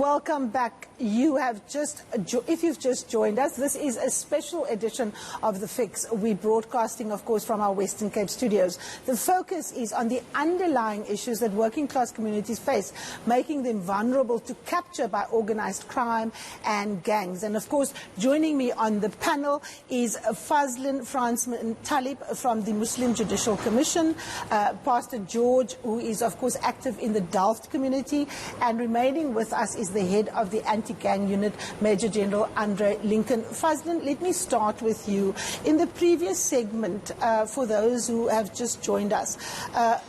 Welcome back. If you've just joined us, this is a special edition of The Fix. We're broadcasting, of course, from our Western Cape studios. The focus is on the underlying issues that working class communities face, making them vulnerable to capture by organized crime and gangs. And of course, joining me on the panel is Fazlin Fransman Talib from the Muslim Judicial Commission, Pastor George, who is, of course, active in the Delft community, and remaining with us is the head of the anti-gang unit, Major General Andre Lincoln. Fazlin, let me start with you. In the previous segment, for those who have just joined us,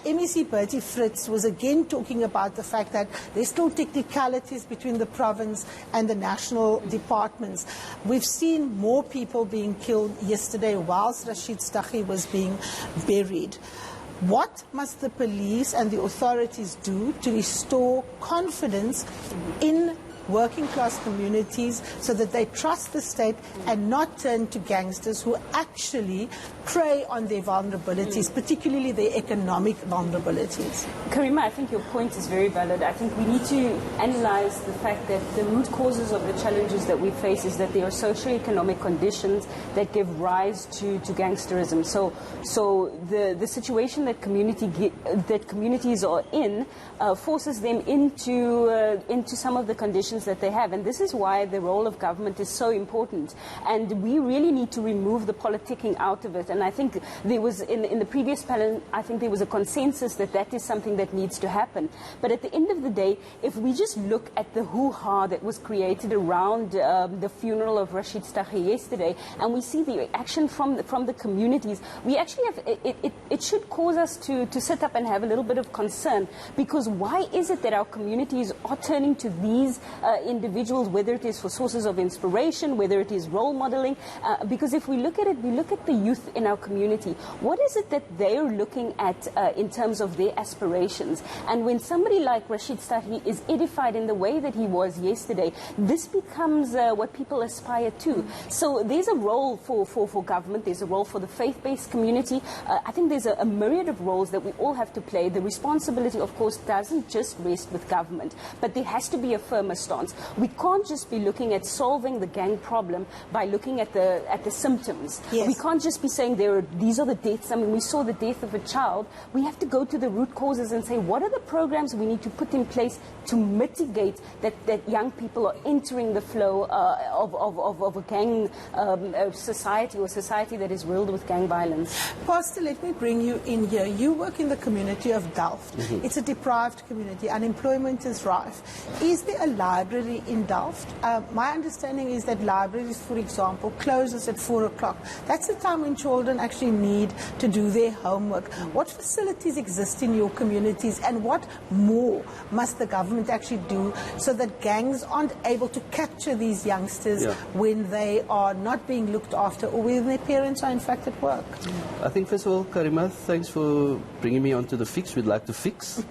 MEC Bertie Fritz was again talking about the fact that there's still technicalities between the province and the national departments. We've seen more people being killed yesterday whilst Rashied Staggie was being buried. What must the police and the authorities do to restore confidence in working class communities so that they trust the state and not turn to gangsters who actually prey on their vulnerabilities, particularly their economic vulnerabilities? Karima, I think your point is very valid. I think we need to analyze the fact that the root causes of the challenges that we face is that there are socio-economic conditions that give rise to gangsterism. So the situation that communities are in forces them into some of the conditions that they have, and this is why the role of government is so important, and we really need to remove the politicking out of it. And I think there was in the previous panel, I think there was a consensus that is something that needs to happen. But at the end of the day, if we just look at the hoo-ha that was created around the funeral of Rashied Staggie yesterday, and we see the reaction from the communities, we actually have it should cause us to sit up and have a little bit of concern, because why is it that our communities are turning to these individuals, whether it is for sources of inspiration, whether it is role modeling? Because if we look at it, we look at the youth in our community. What is it that they are looking at in terms of their aspirations? And when somebody like Rashied Staggie is edified in the way that he was yesterday, this becomes what people aspire to. So there's a role for government, there's a role for the faith-based community. I think there's a myriad of roles that we all have to play. The responsibility, of course, doesn't just rest with government, but there has to be a firmer stance. We can't just be looking at solving the gang problem by looking at the symptoms. Yes. We can't just be saying these are the deaths. I mean, we saw the death of a child. We have to go to the root causes and say, what are the programs we need to put in place to mitigate that young people are entering the flow of a gang society, or society that is riddled with gang violence. Pastor, let me bring you in here. You work in the community of Delft. It's a deprived community. Unemployment is rife. Is there a library in Delft? My understanding is that libraries, for example, closes at 4 o'clock. That's the time when children actually need to do their homework. What facilities exist in your communities, and what more must the government actually do so that gangs aren't able to capture these youngsters when they are not being looked after, or when their parents are in fact at work? I think, first of all, Karima, thanks for bringing me onto The Fix. We'd like to fix.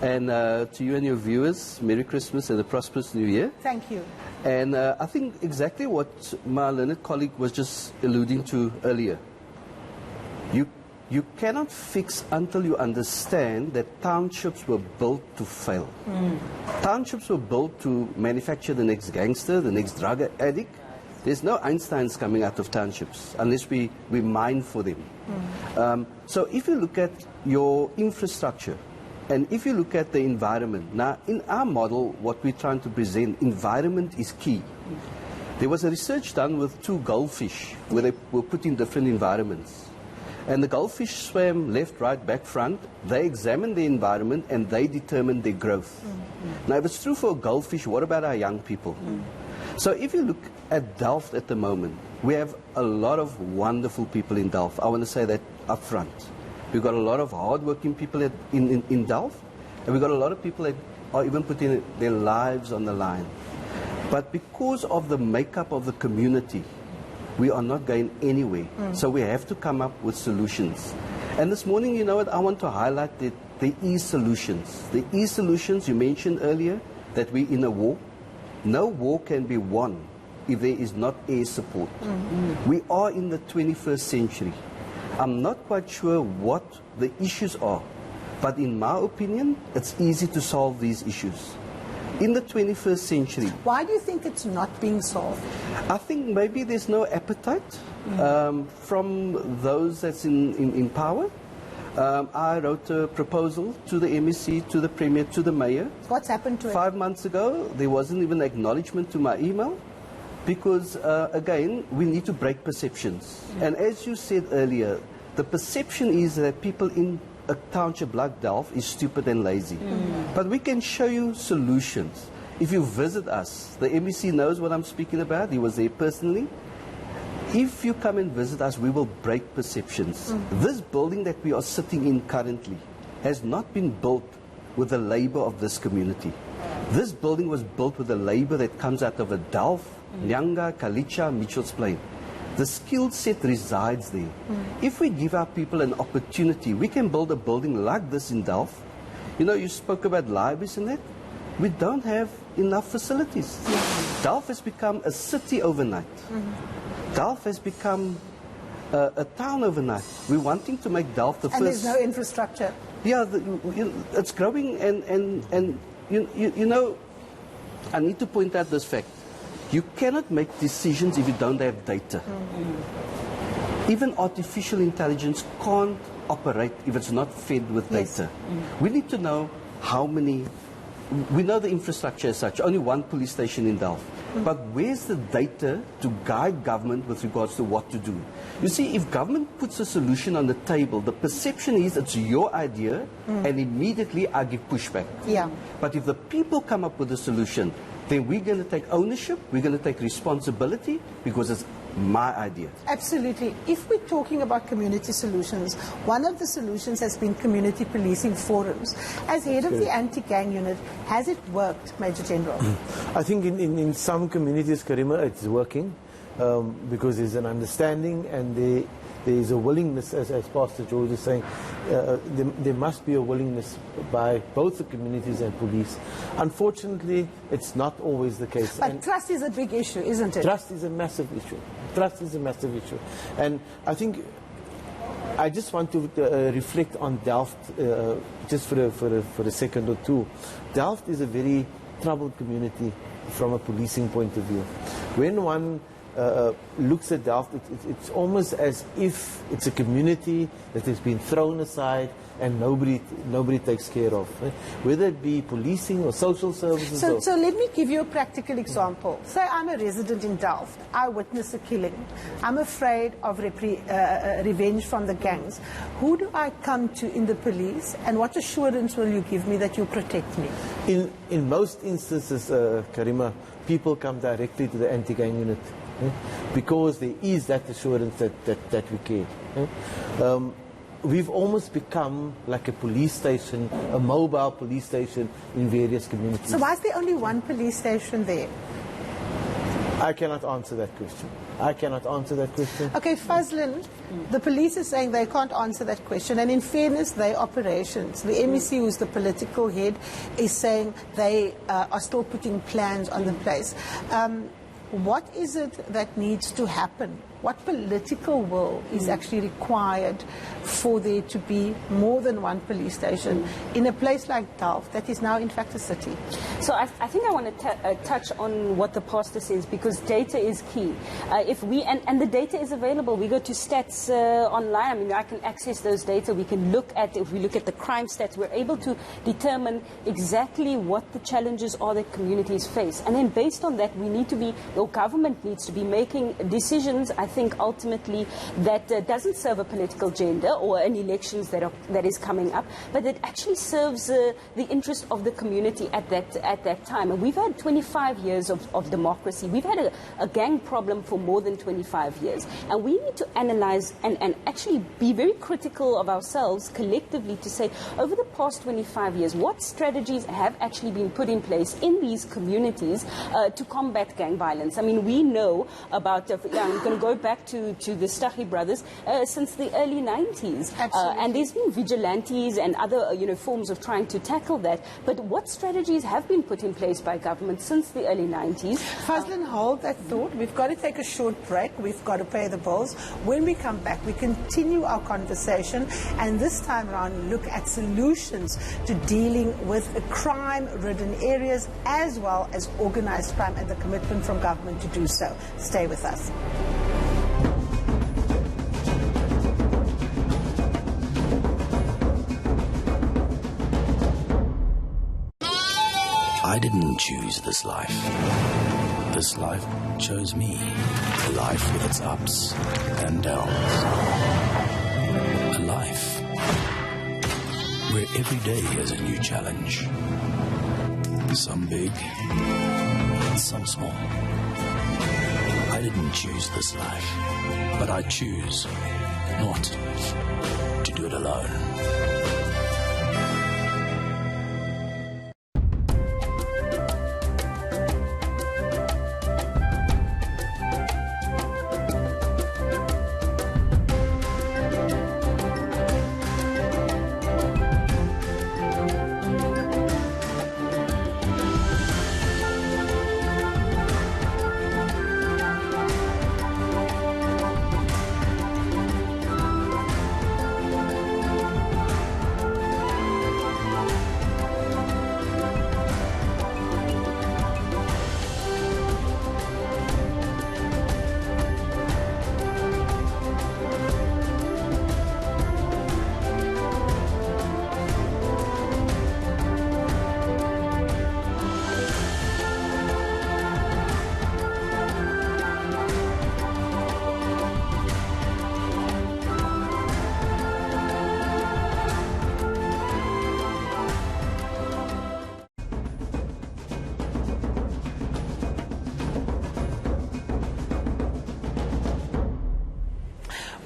And to you and your viewers, Merry Christmas and a prosperous New Year. Thank you. And I think exactly what my learned colleague was just alluding to earlier. You cannot fix until you understand that townships were built to fail. Townships were built to manufacture the next gangster, the next drug addict. There's no Einsteins coming out of townships unless we mine for them. So if you look at your infrastructure, and if you look at the environment, now in our model, what we're trying to present, environment is key. There was a research done with 2 goldfish where they were put in different environments. And the goldfish swam left, right, back, front. They examined the environment and they determined their growth. Now, if it's true for a goldfish, what about our young people? So if you look at Delft at the moment, we have a lot of wonderful people in Delft. I want to say that up front. We've got a lot of hard-working people in Delft, and we've got a lot of people that are even putting their lives on the line. But because of the makeup of the community, we are not going anywhere. So we have to come up with solutions. And this morning, you know what, I want to highlight that there is solutions. There is solutions. You mentioned earlier that we're in a war. No war can be won if there is not air support. We are in the 21st century. I'm not quite sure what the issues are, but in my opinion, it's easy to solve these issues. in the 21st century. Why do you think it's not being solved? I think maybe there's no appetite from those that's in power. I wrote a proposal to the MEC, to the Premier, to the Mayor. What's happened to it? 5 months ago, there wasn't even acknowledgement to my email because, again, we need to break perceptions. And as you said earlier, the perception is that people in a township like Delft is stupid and lazy. But we can show you solutions. If you visit us, the MEC knows what I'm speaking about. He was there personally. If you come and visit us, we will break perceptions. This building that we are sitting in currently has not been built with the labor of this community. This building was built with the labor that comes out of a Delft, Nyanga, Kalicha, Mitchell's Plain. The skill set resides there. If we give our people an opportunity, we can build a building like this in Delft. You know, you spoke about libraries and that. We don't have enough facilities. Delft has become a city overnight. Delft has become a town overnight. We're wanting to make Delft the first... And there's no infrastructure. Yeah, it's growing and you know, I need to point out this fact. You cannot make decisions if you don't have data. Even artificial intelligence can't operate if it's not fed with data. We need to know how many... We know the infrastructure as such, only one police station in Delft. But where's the data to guide government with regards to what to do? You see, if government puts a solution on the table, the perception is it's your idea, and immediately I give pushback. Yeah. But if the people come up with a solution, then we're going to take ownership, we're going to take responsibility, because it's my idea. Absolutely. If we're talking about community solutions, one of the solutions has been community policing forums. As head of the anti-gang unit, has it worked, Major General? I think in some communities, Karima, it's working because there's an understanding and there is a willingness, as Pastor George is saying, there must be a willingness by both the communities and police. Unfortunately, it's not always the case. But trust is a big issue, isn't it? Trust is a massive issue. Trust is a massive issue. And I think I just want to reflect on Delft just for a second or two. Delft is a very troubled community from a policing point of view. When one looks at Delft, it's almost as if it's a community that has been thrown aside and nobody takes care of, whether it be policing or social services. So let me give you a practical example. Say I'm a resident in Delft. I witness a killing. I'm afraid of revenge from the gangs. Who do I come to in the police, and what assurance will you give me that you protect me? In most instances, Karima, people come directly to the anti-gang unit. Because there is that assurance that we care. We've almost become like a police station, a mobile police station in various communities. So why is there only one police station there? I cannot answer that question. I cannot answer that question. Okay, Fazlin, the police is saying they can't answer that question, and in fairness, they operations. The MEC, who's the political head, is saying they are still putting plans on the place. What is it that needs to happen? What political will is actually required for there to be more than one police station in a place like Delft that is now in fact a city? So I think I want to touch on what the pastor says, because data is key. If we and the data is available. We go to stats online. I mean, I can access those data. We can look at, if we look at the crime stats, we're able to determine exactly what the challenges are that communities face. And then based on that, we need to be, or government needs to be making decisions, I think ultimately, that doesn't serve a political agenda or an elections that is coming up, but that actually serves the interest of the community at that time. And we've had 25 years of democracy. We've had a gang problem for more than 25 years. And we need to analyze and actually be very critical of ourselves collectively to say, over the past 25 years, what strategies have actually been put in place in these communities to combat gang violence? I mean, we know about, I'm going to go go back to the Staggie brothers since the early 90s. Absolutely. And there's been vigilantes and other forms of trying to tackle that. But what strategies have been put in place by government since the early 90s? Fazlin, hold that thought. We've got to take a short break. We've got to pay the bills. When we come back, we continue our conversation, and this time around look at solutions to dealing with crime-ridden areas as well as organized crime and the commitment from government to do so. Stay with us. I didn't choose this life. This life chose me. A life with its ups and downs. A life where every day is a new challenge. Some big, some small. I didn't choose this life, but I choose not to do it alone.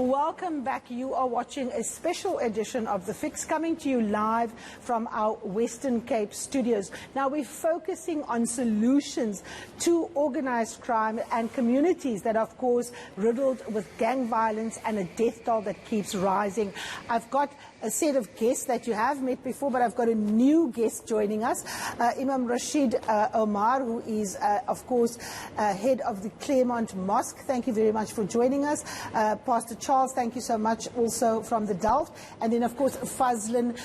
Welcome back. You are watching a special edition of The Fix, coming to you live from our Western Cape studios. Now, we're focusing on solutions to organized crime and communities that are, of course, riddled with gang violence and a death toll that keeps rising. I've got a set of guests that you have met before, but I've got a new guest joining us, Imam Rashied Omar, who is, of course, head of the Claremont Mosque. Thank you very much for joining us. Pastor Charles, thank you so much, also from the Delft. And then, of course, Fazlin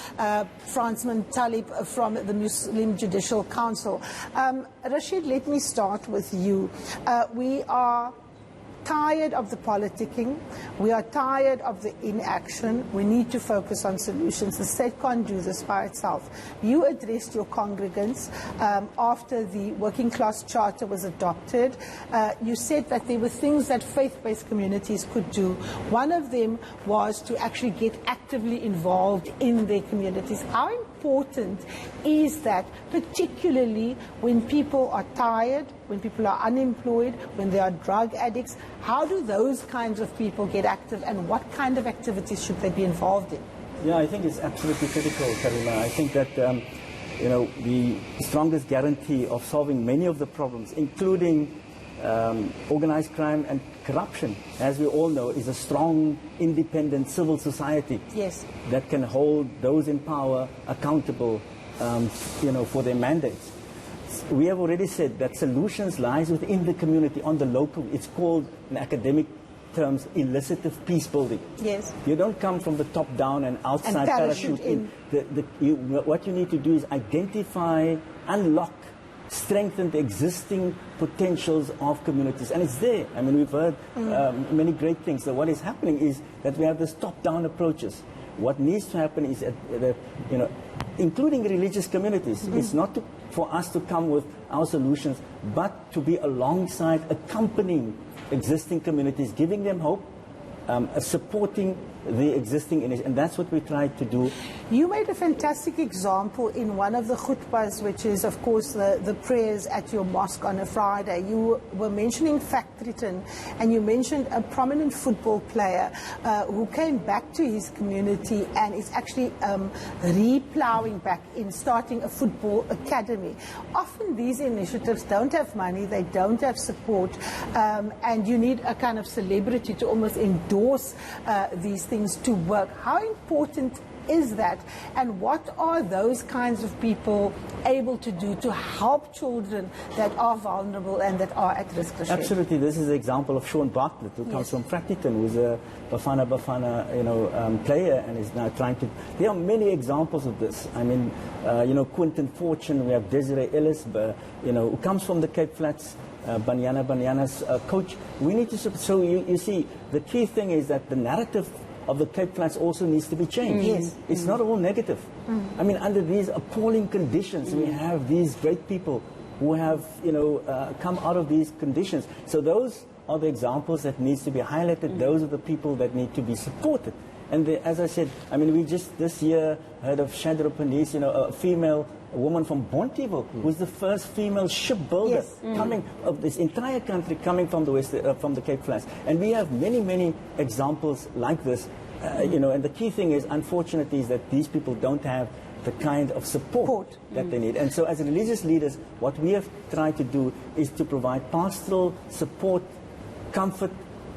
Fransman Talib from the Muslim Judicial Council. Rashied, let me start with you. We are tired of the politicking. We are tired of the inaction. We need to focus on solutions. The state can't do this by itself. You addressed your congregants after the working class charter was adopted. You said that there were things that faith-based communities could do. One of them was to actually get actively involved in their communities. How important is that, particularly when people are tired, when people are unemployed, when they are drug addicts? How do those kinds of people get active, and what kind of activities should they be involved in? Yeah, I think it's absolutely critical, Karima. I think that the strongest guarantee of solving many of the problems, including organized crime and corruption, as we all know, is a strong, independent civil society. Yes. That can hold those in power accountable, for their mandates. We have already said that solutions lies within the community, on the local. It's called, in academic terms, elicitive peace building. Yes. You don't come from the top down and outside and parachute in. What you need to do is identify, unlock, strengthen the existing potentials of communities. And it's there. I mean, we've heard many great things. So what is happening is that we have this top-down approaches. What needs to happen is, including religious communities, it's not for us to come with our solutions, but to be alongside, accompanying existing communities, giving them hope, supporting the existing initiative, and that's what we try to do. You made a fantastic example in one of the khutbahs, which is, of course, the prayers at your mosque on a Friday. You were mentioning Factoryton, and you mentioned a prominent football player who came back to his community and is actually re-plowing back in starting a football academy. Often these initiatives don't have money, they don't have support, and you need a kind of celebrity to almost endorse these things to work. How important is that, and what are those kinds of people able to do to help children that are vulnerable and that are at risk? Rashied? Absolutely. This is an example of Sean Bartlett, who comes from Factoryton, who's a Bafana player, and is now trying to. There are many examples of this. I mean, Quentin Fortune. We have Desiree Ellis, who comes from the Cape Flats. Banyana's coach. We need to. So you see, the key thing is that the narrative of the Cape Flats also needs to be changed. Yes. It's not all negative. I mean, under these appalling conditions, we have these great people who have, come out of these conditions. So those are the examples that needs to be highlighted. Those are the people that need to be supported. And as I said, I mean, we just this year heard of Shadra Panis, a woman from Bonteheuwel, who's the first female shipbuilder coming of this entire country, coming from the west, from the Cape Flats. And we have many, many examples like this, and the key thing is, unfortunately, is that these people don't have the kind of support that they need. And so as religious leaders, what we have tried to do is to provide pastoral support, comfort,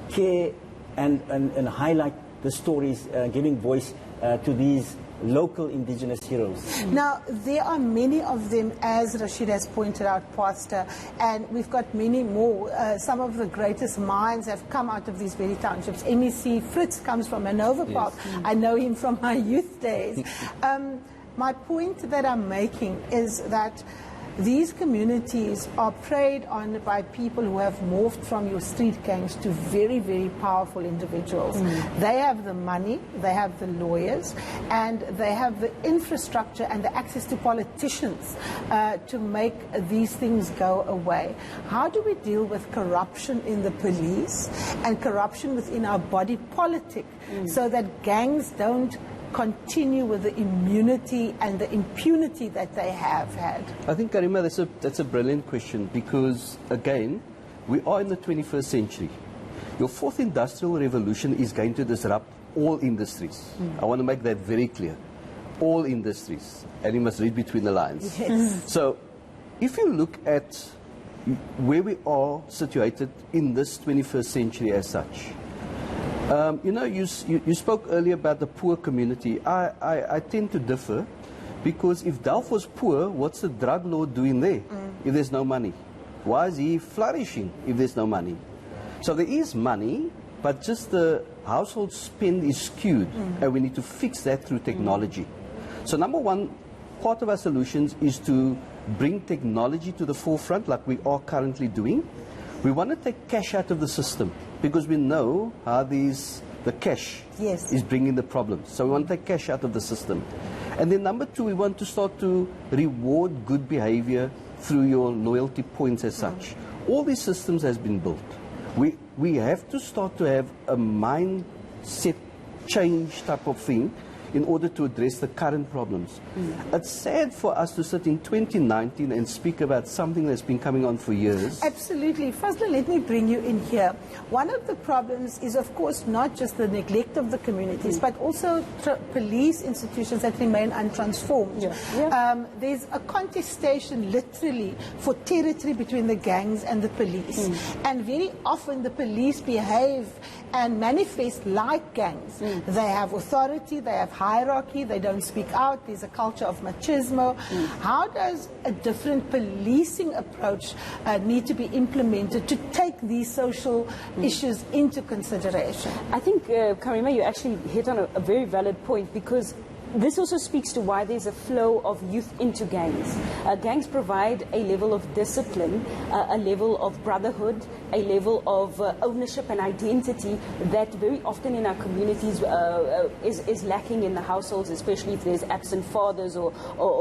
care, and highlight the stories, giving voice to these local indigenous heroes. Now, there are many of them, as Rashied has pointed out, Pastor, and we've got many more. Some of the greatest minds have come out of these very townships. MEC Fritz comes from Hanover Park. I know him from my youth days. My point that I'm making is that these communities are preyed on by people who have morphed from your street gangs to very, very powerful individuals. They have the money, they have the lawyers, and they have the infrastructure and the access to politicians to make these things go away. How do we deal with corruption in the police and corruption within our body politic so that gangs don't continue with the immunity and the impunity that they have had? I think, Karima, that's a brilliant question, because, again, we are in the 21st century. Your fourth industrial revolution is going to disrupt all industries. I want to make that very clear. All industries. And you must read between the lines. Yes. So, if you look at where we are situated in this 21st century as such, you spoke earlier about the poor community. I tend to differ, because if Delft was poor, what's the drug lord doing there if there's no money? Why is he flourishing if there's no money? So there is money, but just the household spend is skewed, and we need to fix that through technology. So number one, part of our solutions is to bring technology to the forefront, like we are currently doing. We want to take cash out of the system, because we know how the cash is bringing the problems. So we want to take cash out of the system. And then number two, we want to start to reward good behavior through your loyalty points as such. All these systems has been built. We have to start to have a mindset change type of thing in order to address the current problems. It's sad for us to sit in 2019 and speak about something that's been coming on for years. Absolutely. Fazla, let me bring you in here. One of the problems is, of course, not just the neglect of the communities, but also police institutions that remain untransformed. There's a contestation, literally, for territory between the gangs and the police. And very often the police behave and manifest like gangs. They have authority, they have hierarchy, they don't speak out, there's a culture of machismo. How does a different policing approach need to be implemented to take these social issues into consideration? I think, Karima, you actually hit on a very valid point, because this also speaks to why there's a flow of youth into gangs. Gangs provide a level of discipline, a level of brotherhood, a level of ownership and identity that very often in our communities is lacking in the households, especially if there's absent fathers or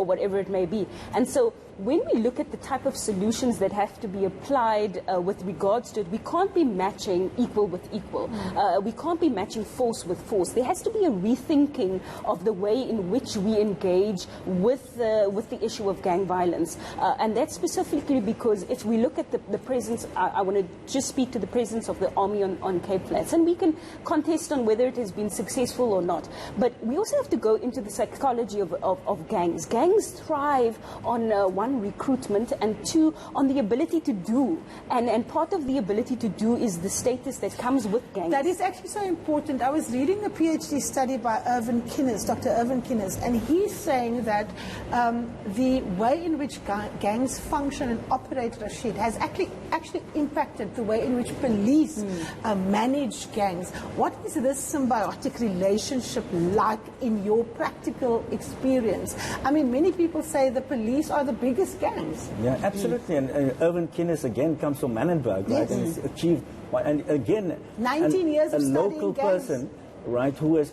whatever it may be. And so when we look at the type of solutions that have to be applied with regards to it, we can't be matching equal with equal. We can't be matching force with force. There has to be a rethinking of the way in which we engage with the issue of gang violence. And that's specifically because if we look at the presence, I want to just speak to the presence of the army on Cape Flats, and we can contest on whether it has been successful or not. But we also have to go into the psychology of gangs. Gangs thrive on one, recruitment, and two, on the ability to do. And part of the ability to do is the status that comes with gangs. That is actually so important. I was reading a PhD study by Dr. Irvin Kinnes, and he's saying that the way in which gangs function and operate, Rashied, has actually impacted the way in which police manage gangs. What is this symbiotic relationship like in your practical experience? I mean, many people say the police are the biggest gangs. Yeah, absolutely. And Irvin Kinnes again comes from Mannenberg, right? And he's achieved, and again, 19 years of a studying local gangs. person, right, who has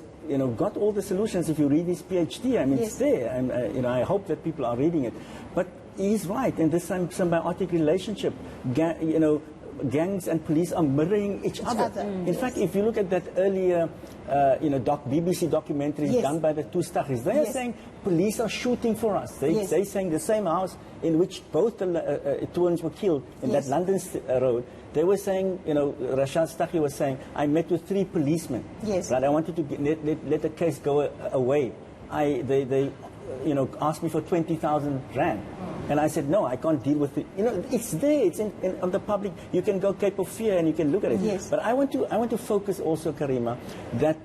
got all the solutions. If you read his PhD, I mean, it's there, and I hope that people are reading it. But he's right, in this symbiotic relationship, gangs and police are mirroring each other. In fact, if you look at that earlier, BBC documentaries done by the two Staggies, they are saying police are shooting for us. They're saying the same house in which both the twins were killed in that London road. They were saying, Rashied Staggie was saying, I met with 3 policemen. Right? I wanted to let the case go away. They asked me for 20,000 rand. And I said, no, I can't deal with it. It's there. It's on the public. You can go Cape of Fear and you can look at it. But I want to focus also, Karima, that,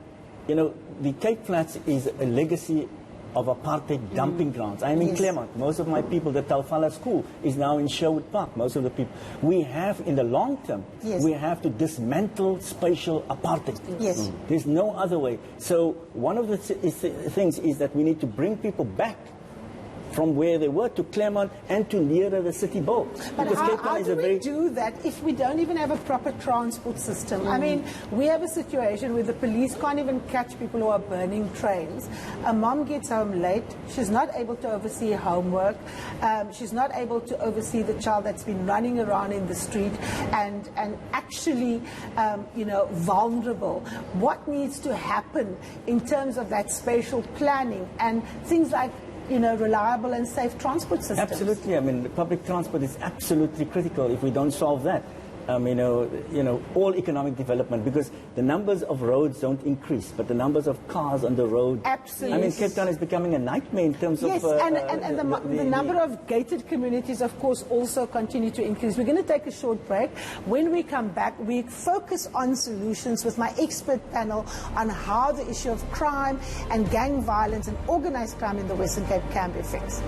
the Cape Flats is a legacy of apartheid dumping grounds. I'm in Claremont. Most of my people, the Talfala school, is now in Sherwood Park. Most of the people. We have, in the long term, we have to dismantle spatial apartheid. There's no other way. So one of the things is that we need to bring people back from where they were to Claremont and to nearer the city bowl. But how do we do that if we don't even have a proper transport system? I mean, we have a situation where the police can't even catch people who are burning trains. A mom gets home late. She's not able to oversee homework. She's not able to oversee the child that's been running around in the street and actually, vulnerable. What needs to happen in terms of that spatial planning and things like reliable and safe transport systems? Absolutely. I mean, public transport is absolutely critical. If we don't solve that, all economic development, because the numbers of roads don't increase, but the numbers of cars on the road. Absolutely. I mean, Cape Town is becoming a nightmare in terms of... the number of gated communities, of course, also continue to increase. We're going to take a short break. When we come back, we focus on solutions with my expert panel on how the issue of crime and gang violence and organized crime in the Western Cape can be fixed.